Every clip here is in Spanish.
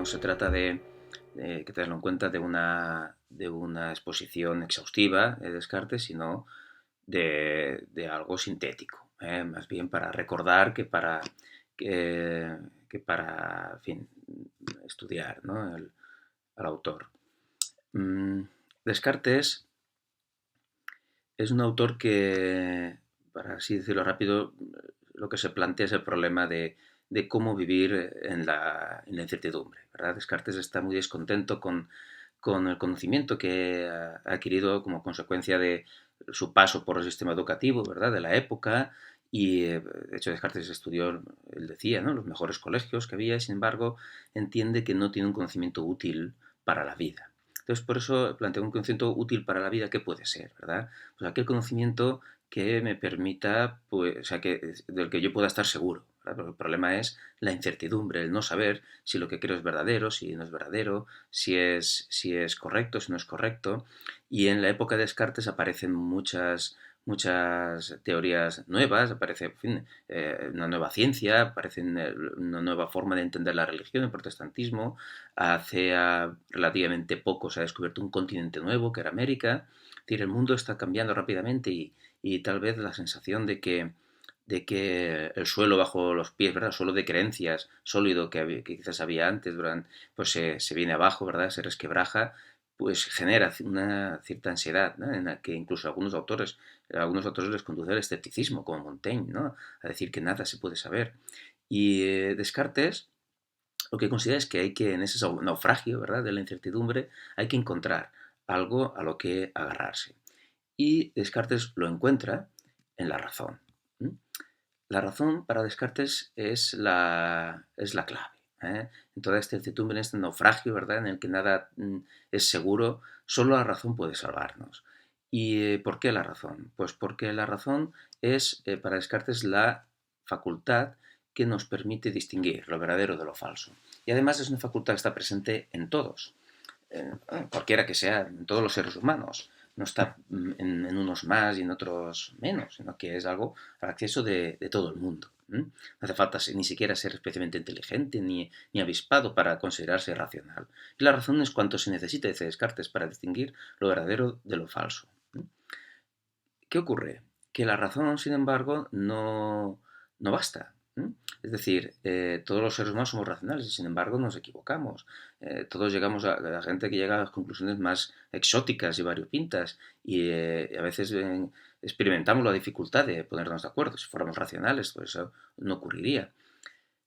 No se trata de que tenerlo en cuenta de una exposición exhaustiva de Descartes, sino de algo sintético, más bien para recordar que para en fin, estudiar, ¿no? Al autor. Descartes es un autor que, para así decirlo rápido, lo que se plantea es el problema de cómo vivir en la incertidumbre, ¿verdad? Descartes está muy descontento con el conocimiento que ha adquirido como consecuencia de su paso por el sistema educativo, ¿verdad? De la época, y de hecho Descartes estudió, él decía, ¿no? Los mejores colegios que había, y sin embargo entiende que no tiene un conocimiento útil para la vida. Entonces, por eso plantea un conocimiento útil para la vida, ¿qué puede ser, verdad? Pues aquel conocimiento que me permita, pues, o sea, del que yo pueda estar seguro, ¿verdad? Porque el problema es la incertidumbre, el no saber si lo que creo es verdadero, si no es verdadero, si es correcto, si no es correcto. Y en la época de Descartes aparecen muchas teorías nuevas, aparece en fin, una nueva ciencia, aparece una nueva forma de entender la religión, el protestantismo. Hace relativamente poco se ha descubierto un continente nuevo, que era América. Es decir, el mundo está cambiando rápidamente y tal vez la sensación de que el suelo bajo los pies, ¿verdad? El suelo de creencias sólido que quizás había antes, pues se viene abajo, ¿verdad? Se resquebraja, pues genera una cierta ansiedad, ¿no? En la que incluso a algunos autores les conduce al escepticismo, como Montaigne, ¿no? A decir que nada se puede saber. Y Descartes lo que considera es que hay que, en ese naufragio, ¿verdad? De la incertidumbre, hay que encontrar algo a lo que agarrarse. Y Descartes lo encuentra en la razón. ¿Mm? La razón para Descartes es la clave. En toda esta incertidumbre, en este naufragio, ¿verdad? En el que nada es seguro, solo la razón puede salvarnos. ¿Y por qué la razón? Pues porque la razón es, para Descartes, la facultad que nos permite distinguir lo verdadero de lo falso. Y además es una facultad que está presente en todos, cualquiera que sea, en todos los seres humanos. No está en unos más y en otros menos, sino que es algo al acceso de todo el mundo. No hace falta ni siquiera ser especialmente inteligente ni avispado para considerarse racional. Y la razón es cuanto se necesita, dice Descartes, para distinguir lo verdadero de lo falso. ¿Qué ocurre? Que la razón, sin embargo, no basta. Es decir, todos los seres humanos somos racionales y sin embargo nos equivocamos. Todos llegamos a la gente que llega a las conclusiones más exóticas y variopintas y a veces experimentamos la dificultad de ponernos de acuerdo. Si fuéramos racionales, pues eso no ocurriría.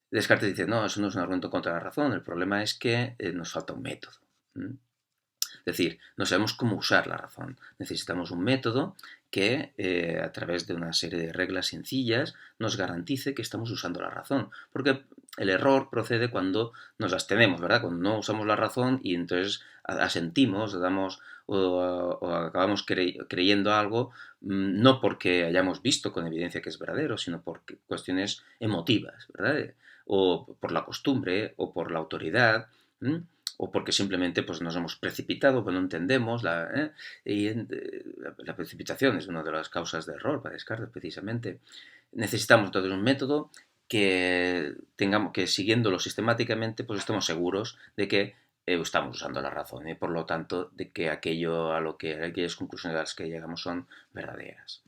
Descartes dice, no, eso no es un argumento contra la razón, el problema es que nos falta un método. Es decir, no sabemos cómo usar la razón. Necesitamos un método que, a través de una serie de reglas sencillas, nos garantice que estamos usando la razón. Porque el error procede cuando nos abstenemos, ¿verdad? Cuando no usamos la razón y entonces asentimos, damos o acabamos creyendo algo, no porque hayamos visto con evidencia que es verdadero, sino por cuestiones emotivas, ¿verdad? O por la costumbre, o por la autoridad, o porque simplemente pues, nos hemos precipitado, pues no entendemos. La precipitación es una de las causas de error para Descartes, precisamente. Necesitamos entonces un método que siguiéndolo sistemáticamente, pues estemos seguros de que estamos usando la razón y por lo tanto de que aquellas conclusiones a las que llegamos son verdaderas.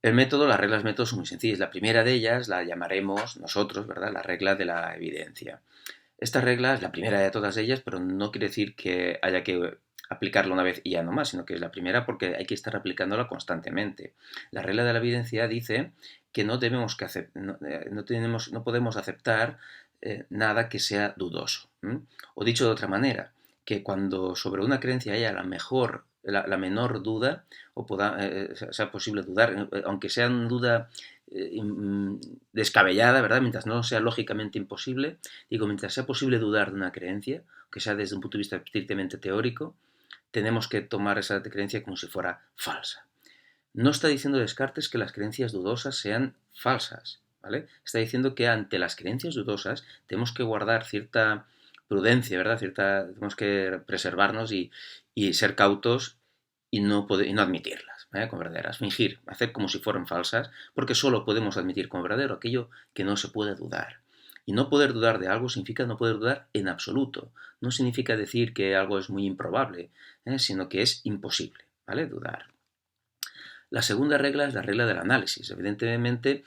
Las reglas del método son muy sencillas. La primera de ellas la llamaremos nosotros, ¿verdad? La regla de la evidencia. Esta regla es la primera de todas ellas, pero no quiere decir que haya que aplicarla una vez y ya no más, sino que es la primera porque hay que estar aplicándola constantemente. La regla de la evidencia dice que no podemos aceptar nada que sea dudoso. O dicho de otra manera, que cuando sobre una creencia haya la menor duda, sea posible dudar, aunque sea una duda descabellada, ¿verdad? Mientras no sea lógicamente imposible, digo, mientras sea posible dudar de una creencia, que sea desde un punto de vista estrictamente teórico, tenemos que tomar esa creencia como si fuera falsa. No está diciendo Descartes que las creencias dudosas sean falsas, ¿vale? Está diciendo que ante las creencias dudosas tenemos que guardar cierta prudencia, ¿verdad? Tenemos que preservarnos y ser cautos y no admitirlas, como verdaderas. Fingir, hacer como si fueran falsas, porque solo podemos admitir como verdadero aquello que no se puede dudar. Y no poder dudar de algo significa no poder dudar en absoluto. No significa decir que algo es muy improbable, sino que es imposible, ¿vale? Dudar. La segunda regla es la regla del análisis. Evidentemente,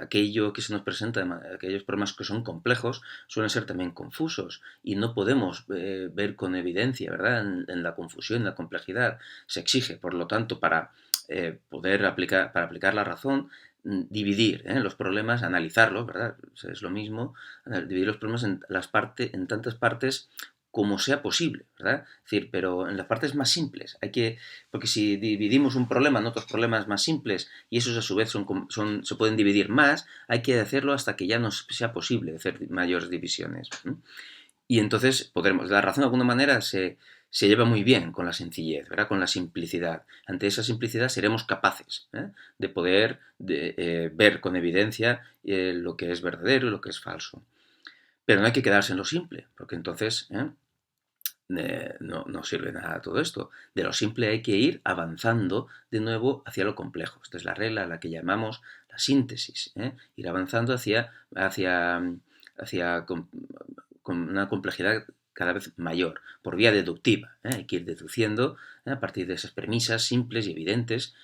aquello que se nos presenta, aquellos problemas que son complejos, suelen ser también confusos y no podemos ver con evidencia, ¿verdad? En la confusión, en la complejidad. Se exige, por lo tanto, para poder aplicar la razón, dividir los problemas, analizarlos, ¿verdad? Es lo mismo, dividir los problemas en tantas partes como sea posible, ¿verdad? Es decir, pero en las partes más simples. Porque si dividimos un problema en otros problemas más simples y esos a su vez se pueden dividir más, hay que hacerlo hasta que ya no sea posible hacer mayores divisiones. Y entonces la razón de alguna manera se lleva muy bien con la sencillez, ¿verdad? Con la simplicidad. Ante esa simplicidad seremos capaces de poder ver con evidencia lo que es verdadero y lo que es falso. Pero no hay que quedarse en lo simple, porque entonces no sirve nada todo esto. De lo simple hay que ir avanzando de nuevo hacia lo complejo. Esta es la regla a la que llamamos la síntesis. Ir avanzando hacia con una complejidad cada vez mayor, por vía deductiva. Hay que ir deduciendo a partir de esas premisas simples y evidentes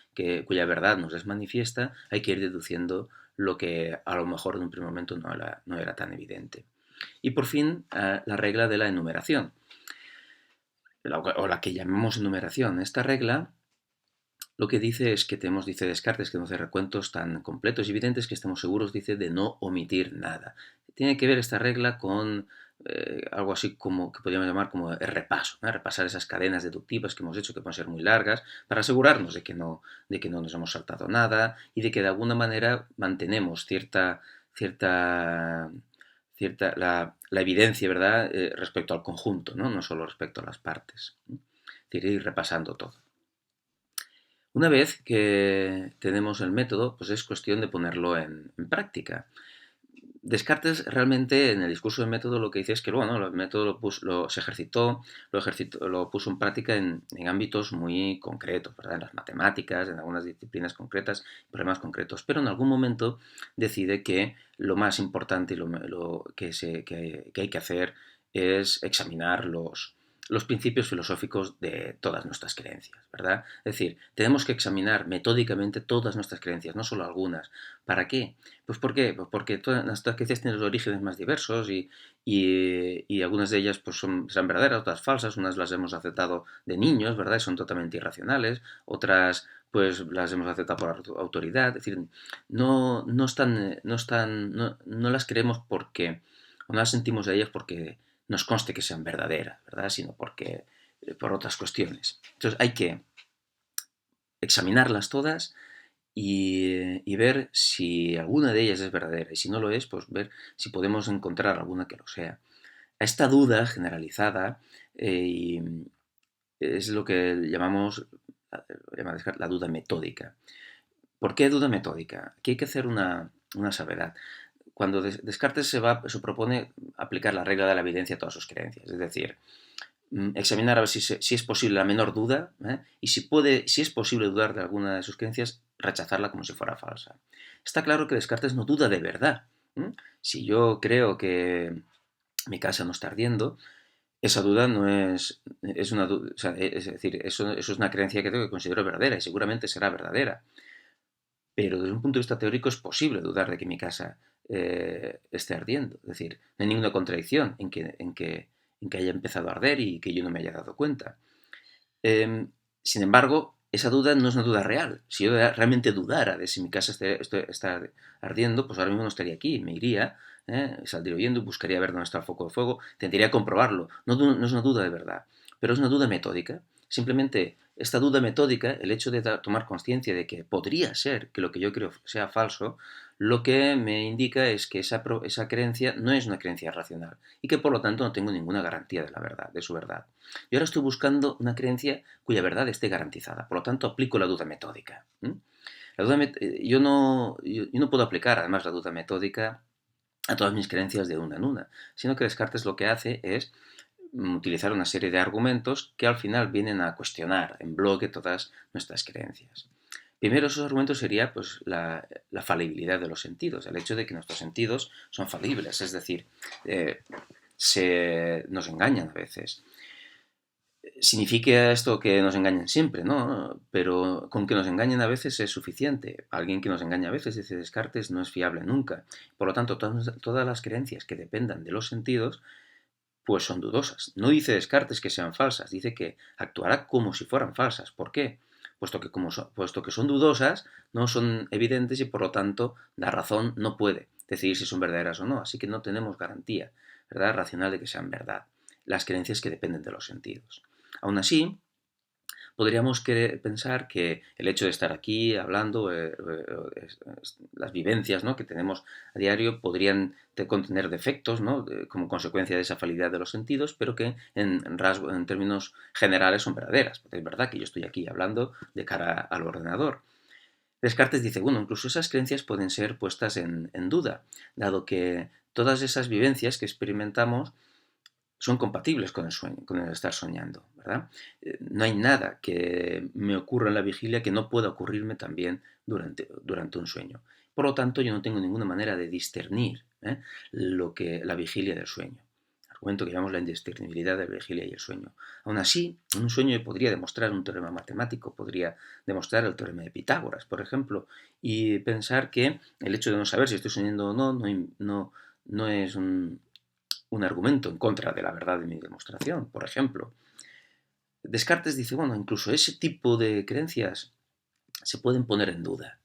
cuya verdad nos es manifiesta, hay que ir deduciendo lo que a lo mejor en un primer momento no era tan evidente. Y por fin, la regla de la enumeración, o la que llamamos enumeración. Esta regla lo que dice es que dice Descartes, que tenemos recuentos tan completos y evidentes que estamos seguros, dice, de no omitir nada. Tiene que ver esta regla con algo así como que podríamos llamar como el repaso, repasar esas cadenas deductivas que hemos hecho, que pueden ser muy largas, para asegurarnos de que no nos hemos saltado nada y de que de alguna manera mantenemos la evidencia, ¿verdad?, respecto al conjunto, ¿no? Solo respecto a las partes. Es decir, ir repasando todo. Una vez que tenemos el método, pues es cuestión de ponerlo en práctica. Descartes realmente en el discurso del método lo que dice es que bueno, el método se ejercitó, lo puso en práctica en ámbitos muy concretos, ¿verdad? En las matemáticas, en algunas disciplinas concretas, problemas concretos, pero en algún momento decide que lo más importante y lo que hay que hacer es examinar los principios filosóficos de todas nuestras creencias, ¿verdad? Es decir, tenemos que examinar metódicamente todas nuestras creencias, no solo algunas. ¿Para qué? Pues ¿por qué? Pues porque todas nuestras creencias tienen los orígenes más diversos y algunas de ellas pues serán verdaderas, otras falsas, unas las hemos aceptado de niños, ¿verdad? Y son totalmente irracionales, otras pues las hemos aceptado por autoridad, es decir, no las creemos porque, o no las sentimos de ellas porque nos conste que sean verdaderas, ¿verdad? Sino por otras cuestiones. Entonces hay que examinarlas todas y ver si alguna de ellas es verdadera. Y si no lo es, pues ver si podemos encontrar alguna que lo sea. A esta duda generalizada es lo que llamamos la duda metódica. ¿Por qué duda metódica? Aquí hay que hacer una salvedad. Cuando Descartes se propone aplicar la regla de la evidencia a todas sus creencias, es decir, examinar a ver si es posible la menor duda y si es posible dudar de alguna de sus creencias, rechazarla como si fuera falsa. Está claro que Descartes no duda de verdad. Si yo creo que mi casa no está ardiendo, esa duda no es una duda, o sea, es decir, eso es una creencia que considero verdadera y seguramente será verdadera. Pero desde un punto de vista teórico es posible dudar de que mi casa esté ardiendo. Es decir, no hay ninguna contradicción en que haya empezado a arder y que yo no me haya dado cuenta. Sin embargo, esa duda no es una duda real. Si yo realmente dudara de si mi casa está ardiendo, pues ahora mismo no estaría aquí, me iría, saldría huyendo, buscaría ver dónde está el foco de fuego, tendría comprobarlo. No es una duda de verdad, pero es una duda metódica. Simplemente esta duda metódica, el hecho de tomar conciencia de que podría ser que lo que yo creo sea falso, lo que me indica es que esa creencia no es una creencia racional y que por lo tanto no tengo ninguna garantía de su verdad. Yo ahora estoy buscando una creencia cuya verdad esté garantizada, por lo tanto aplico la duda metódica. Yo no puedo aplicar además la duda metódica a todas mis creencias de una en una, sino que Descartes lo que hace es utilizar una serie de argumentos que al final vienen a cuestionar en bloque todas nuestras creencias. Primero, esos argumentos sería pues, la falibilidad de los sentidos, el hecho de que nuestros sentidos son falibles, es decir, eh, nos engañan a veces. ¿Significa esto que nos engañen siempre? No, pero con que nos engañen a veces es suficiente. Alguien que nos engaña a veces, dice Descartes, no es fiable nunca. Por lo tanto, todas las creencias que dependan de los sentidos, pues son dudosas. No dice Descartes que sean falsas, dice que actuará como si fueran falsas. ¿Por qué? Puesto que son dudosas, no son evidentes y por lo tanto la razón no puede decidir si son verdaderas o no. Así que no tenemos garantía, ¿verdad?, racional de que sean verdad. Las creencias que dependen de los sentidos. Aún así, podríamos pensar que el hecho de estar aquí hablando, las vivencias, ¿no?, que tenemos a diario podrían contener defectos, ¿no?, como consecuencia de esa falidad de los sentidos, pero que en términos generales son verdaderas. Porque es verdad que yo estoy aquí hablando de cara al ordenador. Descartes dice, bueno, incluso esas creencias pueden ser puestas en duda, dado que todas esas vivencias que experimentamos son compatibles con el sueño, con el estar soñando, ¿verdad? No hay nada que me ocurra en la vigilia que no pueda ocurrirme también durante un sueño. Por lo tanto, yo no tengo ninguna manera de discernir la vigilia del sueño. Argumento que llamamos la indiscernibilidad de la vigilia y el sueño. Aún así, en un sueño yo podría demostrar un teorema matemático, podría demostrar el teorema de Pitágoras, por ejemplo, y pensar que el hecho de no saber si estoy soñando o no es un argumento en contra de la verdad de mi demostración, por ejemplo. Descartes dice, bueno, incluso ese tipo de creencias se pueden poner en duda,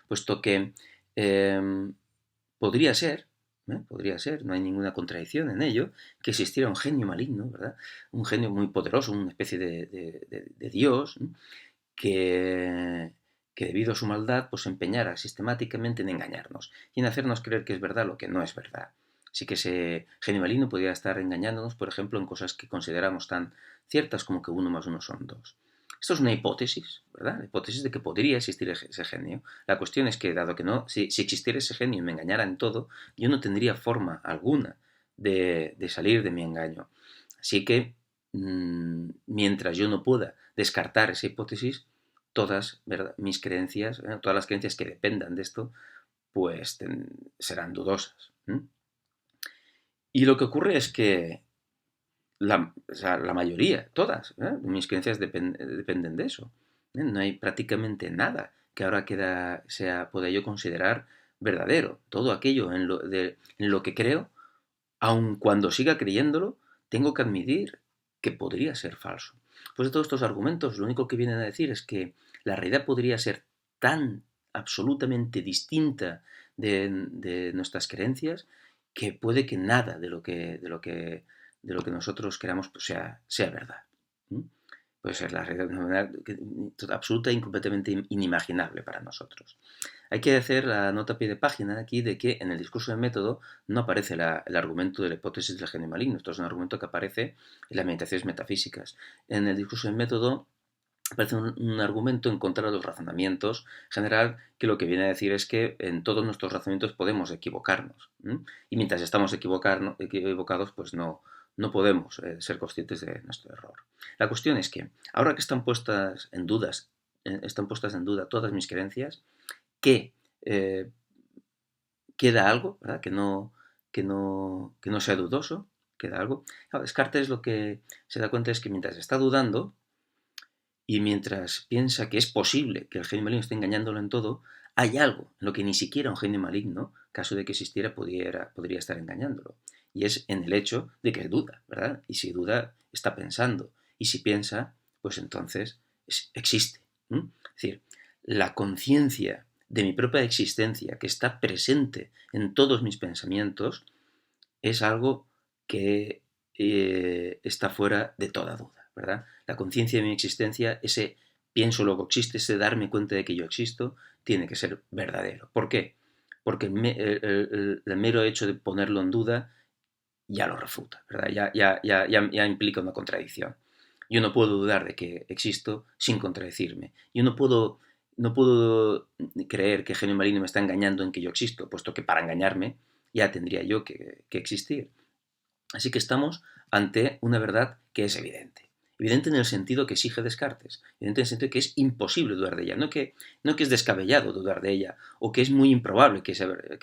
puesto que eh, podría ser, no hay ninguna contradicción en ello, que existiera un genio maligno, ¿verdad? Un genio muy poderoso, una especie de Dios, que, que debido a su maldad pues se empeñara sistemáticamente en engañarnos y en hacernos creer que es verdad lo que no es verdad. Así que ese genio maligno podría estar engañándonos, por ejemplo, en cosas que consideramos tan ciertas como que 1 más 1 son 2. Esto es una hipótesis, ¿verdad? La hipótesis de que podría existir ese genio. La cuestión es que, dado que no, si existiera ese genio y me engañara en todo, yo no tendría forma alguna de salir de mi engaño. Así que, mientras yo no pueda descartar esa hipótesis, mis creencias, todas las creencias que dependan de esto, pues serán dudosas. Y lo que ocurre es que o sea, la mayoría, todas, mis creencias dependen de eso. No hay prácticamente nada que ahora pueda yo considerar verdadero. Todo aquello en lo que creo, aun cuando siga creyéndolo, tengo que admitir que podría ser falso. Pues de todos estos argumentos, lo único que vienen a decir es que la realidad podría ser tan absolutamente distinta de nuestras creencias que puede que nada de lo que nosotros queramos pues, sea verdad. Puede ser la realidad de una manera absoluta y completamente inimaginable para nosotros. Hay que hacer la nota a pie de página aquí de que en el discurso de método no aparece el argumento de la hipótesis del genio maligno. Esto es un argumento que aparece en las meditaciones metafísicas. En el discurso de método aparece un argumento en contra de los razonamientos general que lo que viene a decir es que en todos nuestros razonamientos podemos equivocarnos. Y mientras estamos equivocados, pues no podemos ser conscientes de nuestro error. La cuestión es que ahora que están puestas en duda todas mis creencias, que queda algo, ¿verdad? Que no sea dudoso, queda algo. Claro, Descartes lo que se da cuenta es que mientras está dudando y mientras piensa que es posible que el genio maligno esté engañándolo en todo, hay algo en lo que ni siquiera un genio maligno, caso de que existiera, podría estar engañándolo. Y es en el hecho de que duda, ¿verdad? Y si duda, está pensando. Y si piensa, pues entonces existe. Es decir, la conciencia de mi propia existencia, que está presente en todos mis pensamientos, es algo que está fuera de toda duda, ¿verdad? La conciencia de mi existencia, ese pienso luego existe, ese darme cuenta de que yo existo, tiene que ser verdadero. ¿Por qué? Porque el mero hecho de ponerlo en duda ya lo refuta, ¿verdad? Ya implica una contradicción. Yo no puedo dudar de que existo sin contradecirme. Yo no puedo creer que Genio Marino me está engañando en que yo existo, puesto que para engañarme ya tendría yo que existir. Así que estamos ante una verdad que es evidente. Evidente en el sentido que exige Descartes, evidente en el sentido que es imposible dudar de ella, no que es descabellado dudar de ella, o que es muy improbable que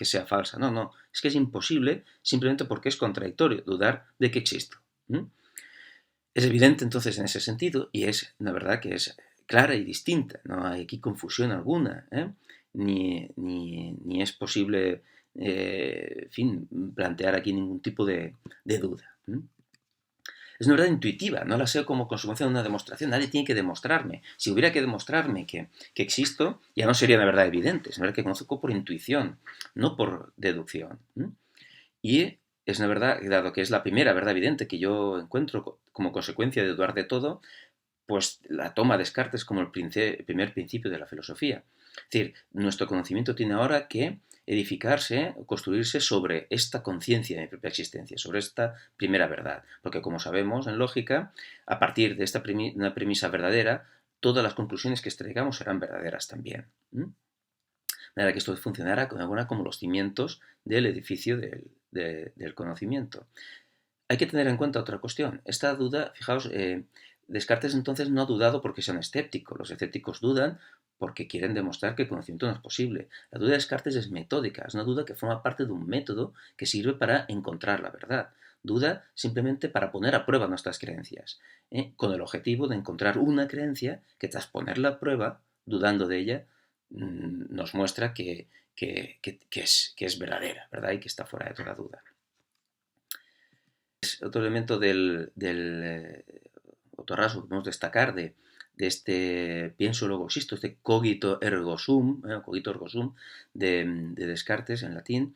sea falsa, no, es que es imposible simplemente porque es contradictorio dudar de que existo. Es evidente entonces en ese sentido y es una verdad que es clara y distinta, no hay aquí confusión alguna, ni es posible en fin, plantear aquí ningún tipo de duda. Es una verdad intuitiva, no la sé como consecuencia de una demostración, nadie tiene que demostrarme. Si hubiera que demostrarme que existo, ya no sería una verdad evidente, es una verdad que conozco por intuición, no por deducción. Y es una verdad, dado que es la primera verdad evidente que yo encuentro como consecuencia de dudar de todo, pues la toma Descartes como el primer principio de la filosofía. Es decir, nuestro conocimiento tiene ahora que edificarse, construirse sobre esta conciencia de mi propia existencia, sobre esta primera verdad. Porque como sabemos, en lógica, a partir de una premisa verdadera, todas las conclusiones que extraigamos serán verdaderas también. De manera que esto funcionará como los cimientos del edificio del conocimiento. Hay que tener en cuenta otra cuestión. Esta duda, fijaos, Descartes entonces no ha dudado porque sea un escéptico. Los escépticos dudan porque quieren demostrar que el conocimiento no es posible. La duda de Descartes es metódica, es una duda que forma parte de un método que sirve para encontrar la verdad. Duda simplemente para poner a prueba nuestras creencias, con el objetivo de encontrar una creencia que tras ponerla a prueba, dudando de ella, nos muestra que es verdadera, ¿verdad? Y que está fuera de toda duda. Otro elemento otro rasgo que podemos destacar de este pienso luego existo, este cogito ergo sum de Descartes en latín,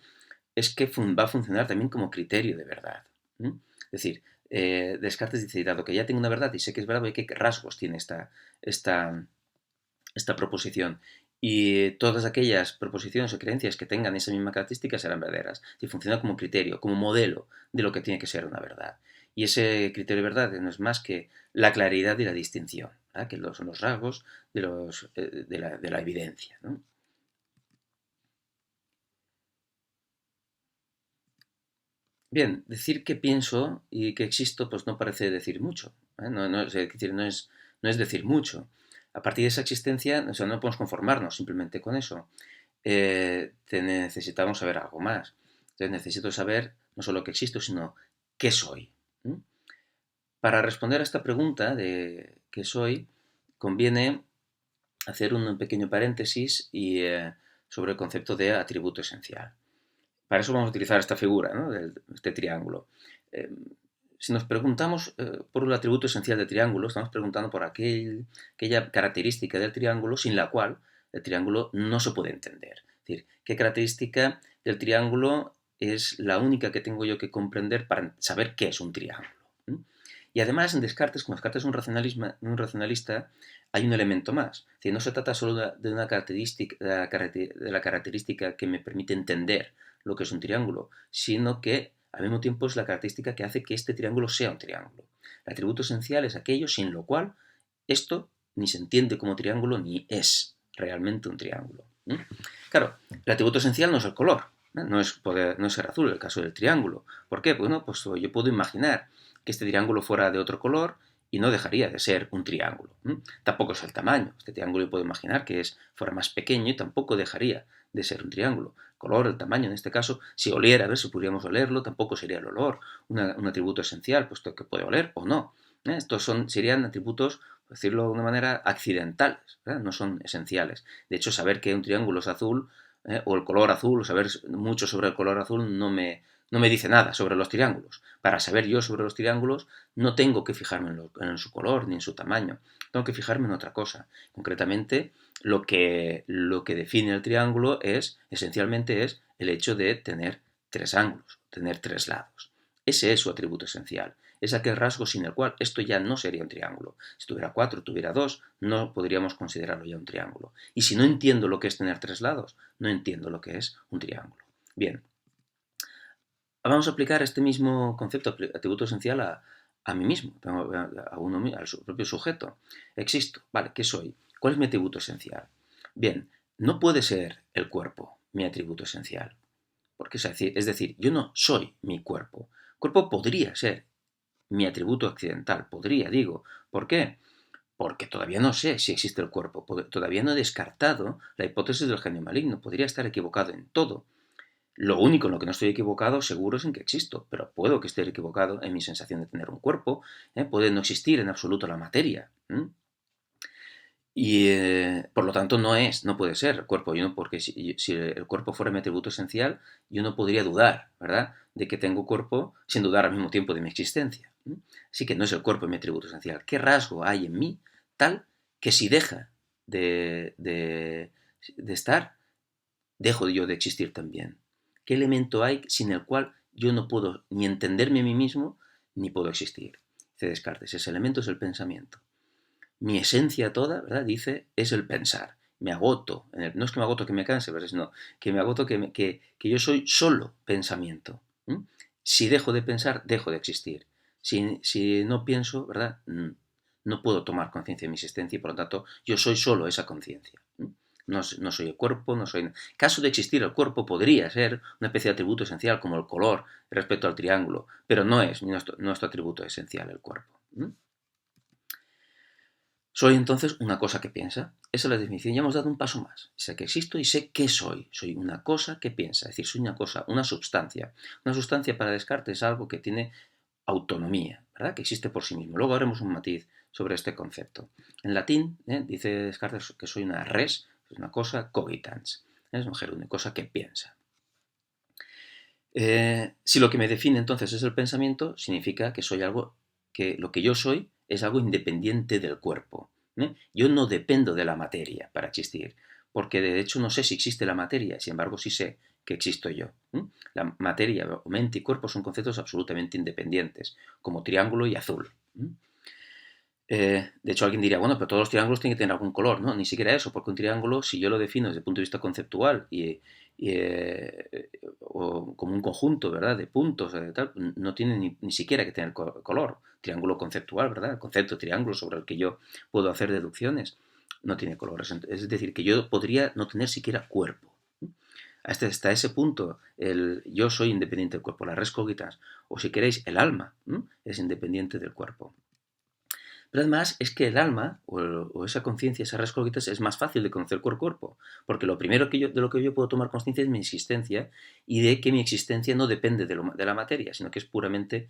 es que va a funcionar también como criterio de verdad. Es decir, Descartes dice, dado que ya tengo una verdad y sé que es verdad, ¿qué rasgos tiene esta proposición? Y todas aquellas proposiciones o creencias que tengan esa misma característica serán verdaderas. Si funciona como criterio, como modelo de lo que tiene que ser una verdad. Y ese criterio de verdad no es más que la claridad y la distinción, ¿verdad? Que son los rasgos de la evidencia, ¿no? Bien, decir que pienso y que existo, pues no parece decir mucho. Es decir, no es decir mucho. A partir de esa existencia, o sea, no podemos conformarnos simplemente con eso. Necesitamos saber algo más. Entonces necesito saber no solo que existo, sino qué soy. Para responder a esta pregunta de qué soy, conviene hacer un pequeño paréntesis sobre el concepto de atributo esencial. Para eso vamos a utilizar esta figura, ¿no? Este triángulo. Eh, si nos preguntamos por el atributo esencial del triángulo, estamos preguntando por aquella característica del triángulo sin la cual el triángulo no se puede entender. Es decir, qué característica del triángulo es la única que tengo yo que comprender para saber qué es un triángulo. Y además en Descartes, como Descartes es un racionalista, hay un elemento más. Es decir, no se trata solo de una característica, de la característica que me permite entender lo que es un triángulo, sino que al mismo tiempo es la característica que hace que este triángulo sea un triángulo. El atributo esencial es aquello sin lo cual esto ni se entiende como triángulo ni es realmente un triángulo. Claro, el atributo esencial no es el color, no es ser azul en el caso del triángulo. ¿Por qué? Bueno, pues yo puedo imaginar que este triángulo fuera de otro color y no dejaría de ser un triángulo. Tampoco es el tamaño. Este triángulo yo puedo imaginar que fuera más pequeño y tampoco dejaría de ser un triángulo. El color, el tamaño, en este caso, si oliera, a ver si pudiéramos olerlo, tampoco sería el olor un atributo esencial, puesto que puede oler o no. Estos serían atributos, por decirlo de una manera, accidentales, no son esenciales. De hecho, saber que un triángulo es azul, o el color azul, o saber mucho sobre el color azul no me dice nada sobre los triángulos. Para saber yo sobre los triángulos no tengo que fijarme en su color ni en su tamaño. Tengo que fijarme en otra cosa. Concretamente, lo que define el triángulo esencialmente es el hecho de tener tres ángulos, tener tres lados. Ese es su atributo esencial. Es aquel rasgo sin el cual esto ya no sería un triángulo. Si tuviera 4, tuviera 2, no podríamos considerarlo ya un triángulo. Y si no entiendo lo que es tener tres lados, no entiendo lo que es un triángulo. Bien, vamos a aplicar este mismo concepto, atributo esencial, a mí mismo, al propio sujeto. Existo, ¿vale? ¿Qué soy? ¿Cuál es mi atributo esencial? Bien, no puede ser el cuerpo mi atributo esencial. Porque es decir, yo no soy mi cuerpo. El cuerpo podría ser mi atributo accidental. Podría, digo. ¿Por qué? Porque todavía no sé si existe el cuerpo. Todavía no he descartado la hipótesis del genio maligno. Podría estar equivocado en todo. Lo único en lo que no estoy equivocado seguro es en que existo, pero puedo que esté equivocado en mi sensación de tener un cuerpo, puede no existir en absoluto la materia. Y por lo tanto no puede ser el cuerpo, porque si el cuerpo fuera mi atributo esencial, yo no podría dudar, ¿verdad?, de que tengo cuerpo sin dudar al mismo tiempo de mi existencia. Así que no es el cuerpo mi atributo esencial. ¿Qué rasgo hay en mí tal que si deja de estar, dejo yo de existir también? ¿Qué elemento hay sin el cual yo no puedo ni entenderme a mí mismo ni puedo existir? Dice Descartes, ese elemento es el pensamiento. Mi esencia toda, ¿verdad?, dice, es el pensar. Me agoto. No es que me agoto que me canse, ¿verdad?, sino que me agoto que yo soy solo pensamiento. Si dejo de pensar, dejo de existir. Si no pienso, ¿verdad?, no puedo tomar conciencia de mi existencia y por lo tanto yo soy solo esa conciencia. No soy el cuerpo, no soy... Caso de existir el cuerpo podría ser una especie de atributo esencial como el color respecto al triángulo, pero no es nuestro atributo esencial el cuerpo. Soy entonces una cosa que piensa. Esa es la definición. Ya hemos dado un paso más. Sé que existo y sé qué soy. Soy una cosa que piensa. Es decir, soy una cosa, una sustancia. Una sustancia para Descartes es algo que tiene autonomía, ¿verdad?, que existe por sí mismo. Luego haremos un matiz sobre este concepto. En latín, dice Descartes que soy una res, es una cosa cogitans. Es un gerundio, cosa que piensa. Si lo que me define entonces es el pensamiento, significa que soy algo, que lo que yo soy es algo independiente del cuerpo. Yo no dependo de la materia para existir, porque de hecho no sé si existe la materia, sin embargo sí sé que existo yo. La materia, mente y cuerpo son conceptos absolutamente independientes, como triángulo y azul. De hecho, alguien diría, bueno, pero todos los triángulos tienen que tener algún color. No, ni siquiera eso, porque un triángulo, si yo lo defino desde el punto de vista conceptual o como un conjunto, ¿verdad?, de puntos, tal, no tiene ni siquiera que tener color. Triángulo conceptual, ¿verdad?, el concepto de triángulo sobre el que yo puedo hacer deducciones, no tiene colores. Es decir, que yo podría no tener siquiera cuerpo. Hasta ese punto, yo soy independiente del cuerpo, la res cogitans, o si queréis, el alma, es independiente del cuerpo. Pero además es que el alma, o esa conciencia, esa res cogitans, es más fácil de conocer por cuerpo, porque lo primero de lo que yo puedo tomar conciencia es mi existencia, y de que mi existencia no depende de la materia, sino que es puramente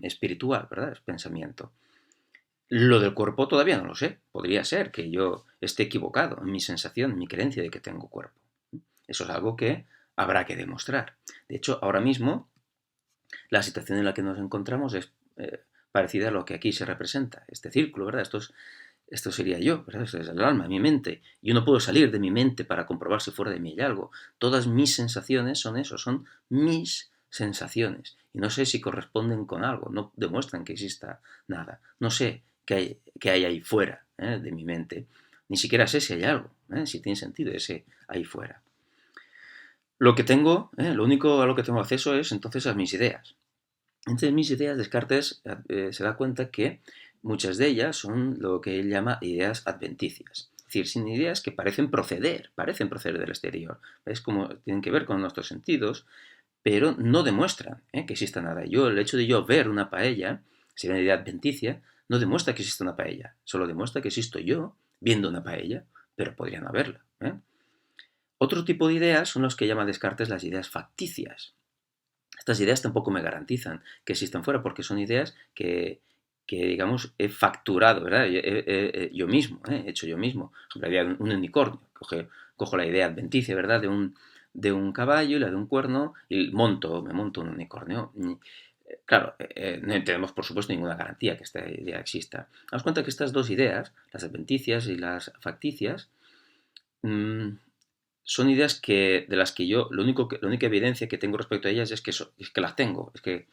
espiritual, ¿verdad? Es pensamiento. Lo del cuerpo todavía no lo sé. Podría ser que yo esté equivocado en mi sensación, en mi creencia de que tengo cuerpo. Eso es algo que habrá que demostrar. De hecho, ahora mismo, la situación en la que nos encontramos es parecida a lo que aquí se representa. Este círculo, ¿verdad? Esto sería yo, ¿verdad? Esto es el alma, mi mente. Yo no puedo salir de mi mente para comprobar si fuera de mí hay algo. Todas mis sensaciones son eso, son mis sensaciones. Y no sé si corresponden con algo, no demuestran que exista nada. No sé qué hay ahí fuera de mi mente. Ni siquiera sé si hay algo, si tiene sentido ese ahí fuera. Lo que tengo, lo único a lo que tengo acceso es entonces a mis ideas. Entre mis ideas, Descartes se da cuenta que muchas de ellas son lo que él llama ideas adventicias. Es decir, sin ideas que parecen proceder del exterior. Es como tienen que ver con nuestros sentidos, pero no demuestran que exista nada. El hecho de yo ver una paella, si una idea adventicia, no demuestra que exista una paella. Solo demuestra que existo yo viendo una paella, pero podría no haberla. Otro tipo de ideas son los que llama Descartes las ideas facticias. Estas ideas tampoco me garantizan que existan fuera, porque son ideas que digamos, he facturado, ¿verdad? Yo mismo, he hecho yo mismo. Por ejemplo, la idea de un unicornio. Cojo la idea adventicia, ¿verdad?, de un caballo y la de un cuerno y me monto un unicornio. Claro, no tenemos, por supuesto, ninguna garantía que esta idea exista. Damos cuenta que estas dos ideas, las adventicias y las facticias, son ideas de las que yo, la única evidencia que tengo respecto a ellas es que las tengo, es que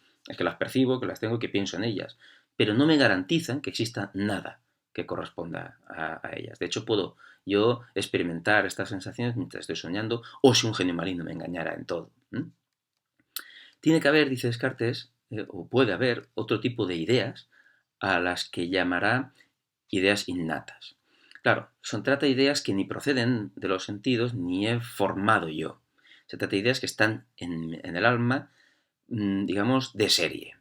las percibo, que las tengo y que pienso en ellas, pero no me garantizan que exista nada que corresponda a ellas. De hecho, puedo yo experimentar estas sensaciones mientras estoy soñando, o si un genio maligno me engañara en todo. Tiene que haber, dice Descartes, o puede haber otro tipo de ideas a las que llamará ideas innatas. Claro, trata de ideas que ni proceden de los sentidos ni he formado yo. Se trata de ideas que están en el alma, digamos, de serie.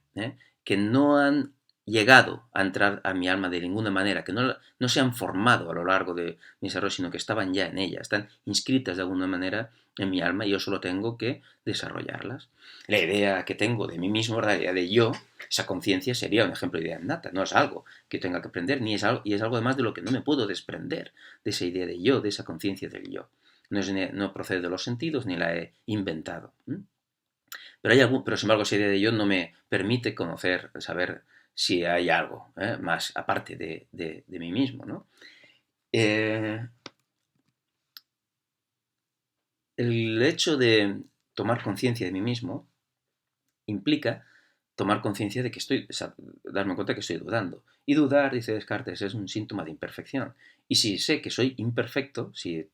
que no han llegado a entrar a mi alma de ninguna manera, que no se han formado a lo largo de mi desarrollo, sino que estaban ya en ella, están inscritas de alguna manera en mi alma y yo solo tengo que desarrollarlas. La idea que tengo de mí mismo, la idea de yo, esa conciencia sería un ejemplo de idea innata, no es algo que tenga que aprender, y es algo además de lo que no me puedo desprender, de esa idea de yo, de esa conciencia del yo. No procede de los sentidos ni la he inventado. Pero sin embargo esa idea de yo no me permite conocer, saber si hay algo más aparte de mí mismo, ¿no? El hecho de tomar conciencia de mí mismo implica tomar conciencia de que darme cuenta que estoy dudando. Y dudar, dice Descartes, es un síntoma de imperfección. Y si sé que soy imperfecto, si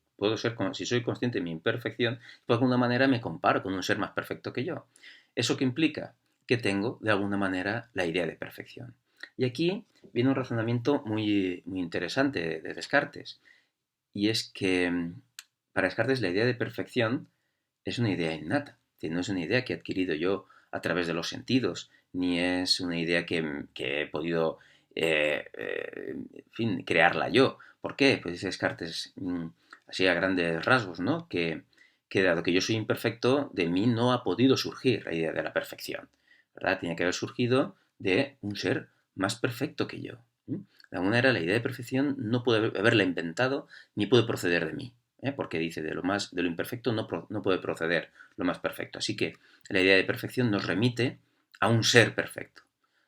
soy consciente de mi imperfección, pues de alguna manera me comparo con un ser más perfecto que yo. ¿Eso qué implica? Que tengo, de alguna manera, la idea de perfección. Y aquí viene un razonamiento muy, muy interesante de Descartes. Y es que para Descartes la idea de perfección es una idea innata. No es una idea que he adquirido yo a través de los sentidos, ni es una idea que he podido en fin, crearla yo. ¿Por qué? Pues dice Descartes, así a grandes rasgos, ¿no? Que dado que yo soy imperfecto, de mí no ha podido surgir la idea de la perfección, ¿verdad? Tiene que haber surgido de un ser más perfecto que yo. De alguna manera, la idea de perfección no puede haberla inventado ni puede proceder de mí, porque dice de lo imperfecto no puede proceder lo más perfecto. Así que la idea de perfección nos remite a un ser perfecto.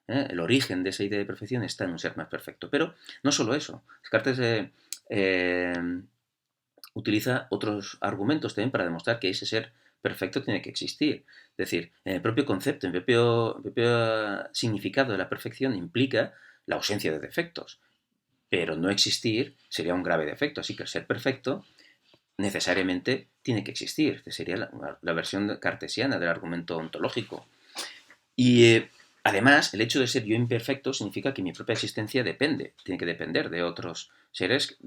El origen de esa idea de perfección está en un ser más perfecto. Pero no solo eso. Descartes utiliza otros argumentos también para demostrar que ese ser perfecto tiene que existir. Es decir, en el propio concepto, en el propio significado de la perfección implica la ausencia de defectos. Pero no existir sería un grave defecto. Así que el ser perfecto necesariamente tiene que existir. Esta sería la versión cartesiana del argumento ontológico. Y además, el hecho de ser yo imperfecto significa que mi propia existencia tiene que depender de otros seres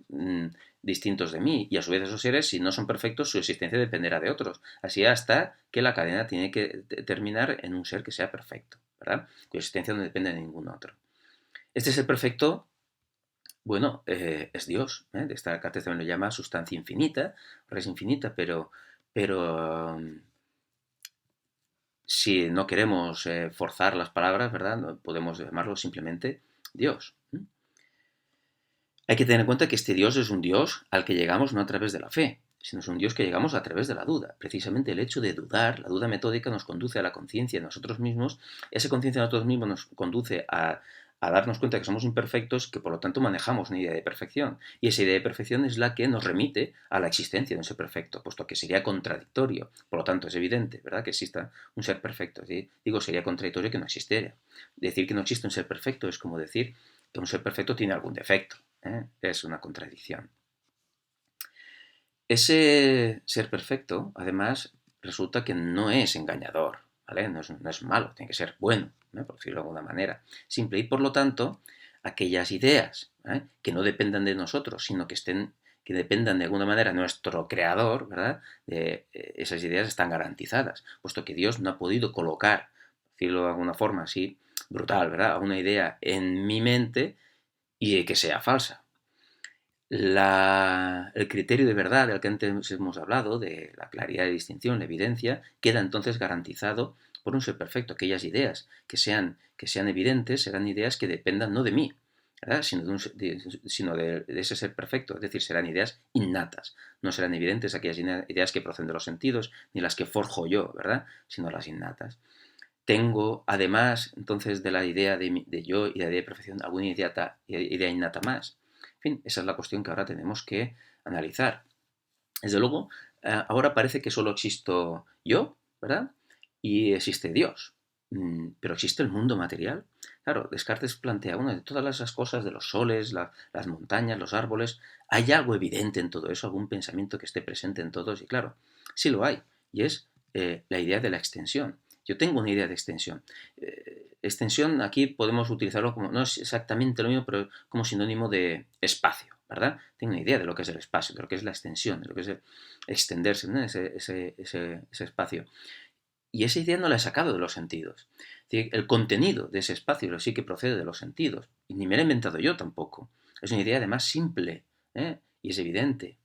distintos de mí. Y a su vez esos seres, si no son perfectos, su existencia dependerá de otros. Así hasta que la cadena tiene que terminar en un ser que sea perfecto, ¿verdad? Cuya existencia no depende de ningún otro. Este ser perfecto, bueno, es Dios. Descartes también lo llama sustancia infinita, res infinita, pero si no queremos forzar las palabras, ¿verdad? No podemos llamarlo simplemente Dios. Hay que tener en cuenta que este Dios es un Dios al que llegamos no a través de la fe, sino es un Dios que llegamos a través de la duda. Precisamente el hecho de dudar, la duda metódica, nos conduce a la conciencia de nosotros mismos. Esa conciencia de nosotros mismos nos conduce a darnos cuenta que somos imperfectos, que por lo tanto manejamos una idea de perfección. Y esa idea de perfección es la que nos remite a la existencia de un ser perfecto, puesto que sería contradictorio. Por lo tanto, es evidente, ¿verdad?, que exista un ser perfecto. ¿Sí? Digo, sería contradictorio que no existiera. Decir que no existe un ser perfecto es como decir que un ser perfecto tiene algún defecto. Es una contradicción. Ese ser perfecto, además, resulta que no es engañador, ¿vale? No es malo, tiene que ser bueno, por decirlo de alguna manera. Simple. Y por lo tanto, aquellas ideas que no dependan de nosotros, sino que dependan de alguna manera de nuestro creador, ¿verdad? Esas ideas están garantizadas, puesto que Dios no ha podido colocar, por decirlo de alguna forma así, brutal, ¿verdad?, una idea en mi mente y que sea falsa. El criterio de verdad del que antes hemos hablado, de la claridad de distinción, la evidencia, queda entonces garantizado por un ser perfecto. Aquellas ideas que sean evidentes serán ideas que dependan no de mí, ¿verdad?, sino de ese ser perfecto. Es decir, serán ideas innatas. No serán evidentes aquellas ideas que proceden de los sentidos, ni las que forjo yo, ¿verdad?, sino las innatas. Tengo, además, entonces, de la idea de yo y de la idea de perfección, alguna idea innata más. En fin, esa es la cuestión que ahora tenemos que analizar. Desde luego, ahora parece que solo existo yo, ¿verdad? Y existe Dios. Pero ¿existe el mundo material? Claro, Descartes plantea, de todas esas cosas, de los soles, las montañas, los árboles, ¿hay algo evidente en todo eso? ¿Algún pensamiento que esté presente en todos? Y claro, sí lo hay. Y es la idea de la extensión. Yo tengo una idea de extensión. Extensión aquí podemos utilizarlo como, no es exactamente lo mismo, pero como sinónimo de espacio, ¿verdad? Tengo una idea de lo que es el espacio, de lo que es la extensión, de lo que es extenderse, ¿no?, ese espacio. Y esa idea no la he sacado de los sentidos. Es decir, el contenido de ese espacio sí que procede de los sentidos. Y ni me lo he inventado yo tampoco. Es una idea además simple, ¿eh? Y es evidente.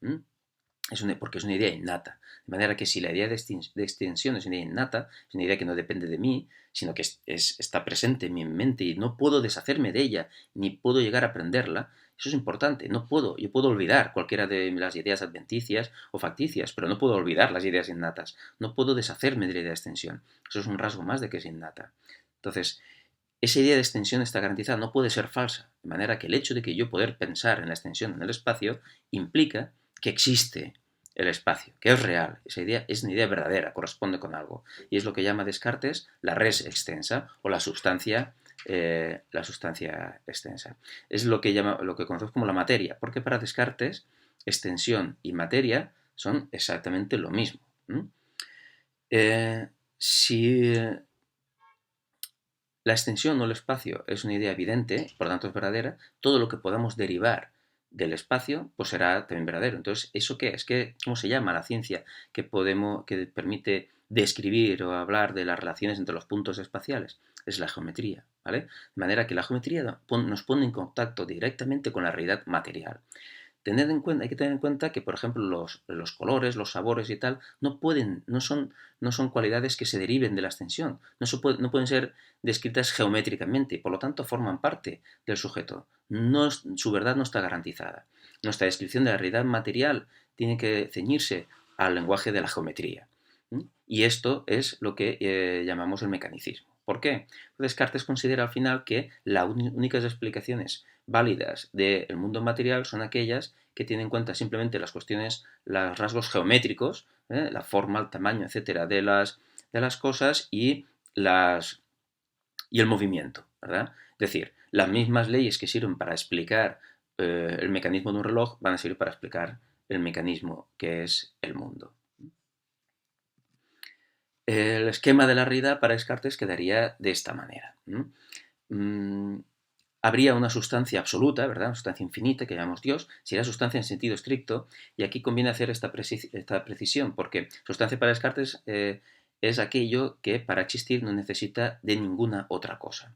Porque es una idea innata. De manera que si la idea de extensión es una idea innata, es una idea que no depende de mí, sino que está presente en mi mente y no puedo deshacerme de ella, ni puedo llegar a aprenderla, eso es importante. Yo puedo olvidar cualquiera de las ideas adventicias o facticias, pero no puedo olvidar las ideas innatas. No puedo deshacerme de la idea de extensión. Eso es un rasgo más de que es innata. Entonces, esa idea de extensión está garantizada, no puede ser falsa. De manera que el hecho de que yo poder pensar en la extensión en el espacio implica que existe el espacio, que es real. Esa idea es una idea verdadera, corresponde con algo. Y es lo que llama Descartes la res extensa o la sustancia extensa. Es lo que conocemos como la materia, porque para Descartes extensión y materia son exactamente lo mismo. Si la extensión o el espacio es una idea evidente, por lo tanto es verdadera, todo lo que podamos derivar del espacio pues será también verdadero. Entonces, ¿eso qué es? ¿Cómo se llama la ciencia que permite describir o hablar de las relaciones entre los puntos espaciales? Es la geometría, ¿vale? De manera que la geometría nos pone en contacto directamente con la realidad material. Hay que tener en cuenta que, por ejemplo, los colores, los sabores y tal, no son cualidades que se deriven de la extensión, no pueden ser descritas geométricamente y por lo tanto forman parte del sujeto. Su verdad no está garantizada. Nuestra descripción de la realidad material tiene que ceñirse al lenguaje de la geometría. Y esto es lo que llamamos el mecanicismo. ¿Por qué? Descartes considera al final que las únicas explicaciones válidas del mundo material son aquellas que tienen en cuenta simplemente las cuestiones, los rasgos geométricos, la forma, el tamaño, etcétera, de las cosas y el movimiento, ¿verdad? Es decir, las mismas leyes que sirven para explicar el mecanismo de un reloj van a servir para explicar el mecanismo que es el mundo. El esquema de la realidad para Descartes quedaría de esta manera. Habría una sustancia absoluta, ¿verdad? Una sustancia infinita que llamamos Dios, sería sustancia en sentido estricto, y aquí conviene hacer esta precisión, porque sustancia para Descartes es aquello que para existir no necesita de ninguna otra cosa.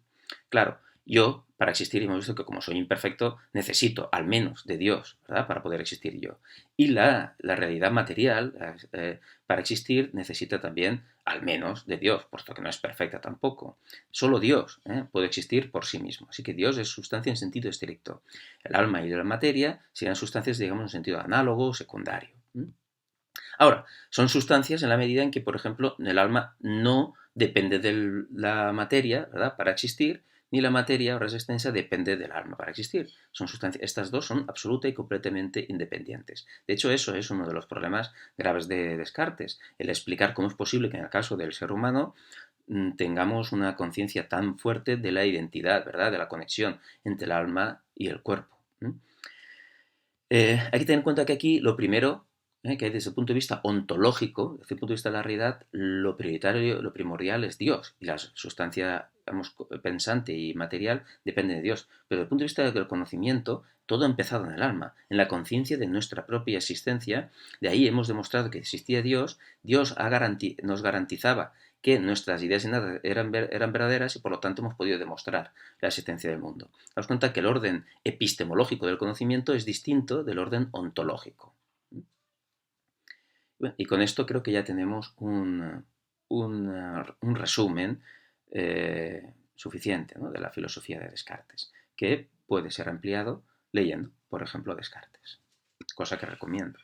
Claro, yo, para existir, hemos visto que como soy imperfecto, necesito al menos de Dios, ¿verdad? Para poder existir yo. Y la realidad material, para existir, necesita también al menos de Dios, puesto que no es perfecta tampoco. Solo Dios puede existir por sí mismo. Así que Dios es sustancia en sentido estricto. El alma y la materia serían sustancias, digamos, en sentido análogo o secundario. Ahora, son sustancias en la medida en que, por ejemplo, el alma no depende de la materia, ¿verdad?, para existir, ni la materia o res extensa depende del alma para existir. Estas dos son absoluta y completamente independientes. De hecho, eso es uno de los problemas graves de Descartes, el explicar cómo es posible que en el caso del ser humano tengamos una conciencia tan fuerte de la identidad, ¿verdad?, de la conexión entre el alma y el cuerpo. Hay que tener en cuenta que aquí lo primero que desde el punto de vista ontológico, desde el punto de vista de la realidad, lo prioritario, lo primordial es Dios. Y la sustancia, digamos, pensante y material depende de Dios. Pero desde el punto de vista del conocimiento, todo ha empezado en el alma, en la conciencia de nuestra propia existencia. De ahí hemos demostrado que existía Dios. Dios nos garantizaba que nuestras ideas eran verdaderas y por lo tanto hemos podido demostrar la existencia del mundo. Damos cuenta que el orden epistemológico del conocimiento es distinto del orden ontológico. Y con esto creo que ya tenemos un resumen suficiente, ¿no?, de la filosofía de Descartes, que puede ser ampliado leyendo, por ejemplo, Descartes, cosa que recomiendo.